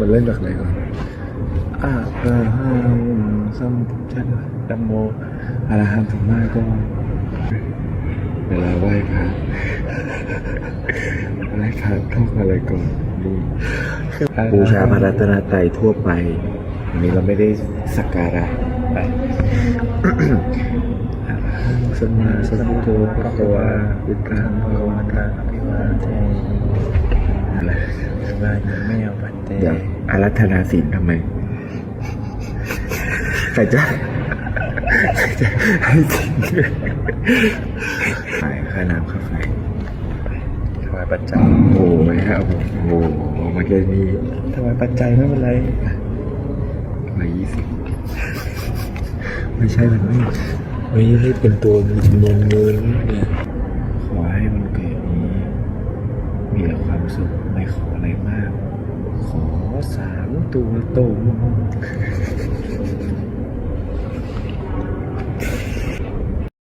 มันเล่นจากไหนก่อนอาหังสัมพุทธัสสะธัมโมอะระหังสัมมาก็เวลาไหว้พระท่องอะไรก่อนนี่บูชาพระรัตนตรัยทั่วไปอันนี้เราไม่ได้สักการะไปอะระหังสัมมาสัมพุทโธภะคะวาพุทธังภะคะวันตังอภิวาเทอะไรว่าไม่เอาปัจเจเดี๋ยวอารัธนาศีลทำไมใครจะให้ศีลขายค่าน้ำค่าไฟถวายปัจจัยโอ้ไม่ครับผมโอ้มาแค่นี้ถวายปัจจัยไม่เป็นไร120ไม่ใช่มันไม่ได้เป็นตัวจำนวนเงินเนี่ยขอให้มันเกิดนี้มีแต่ความสุขไม่ขออะไรมากขอ3 ตัวตรง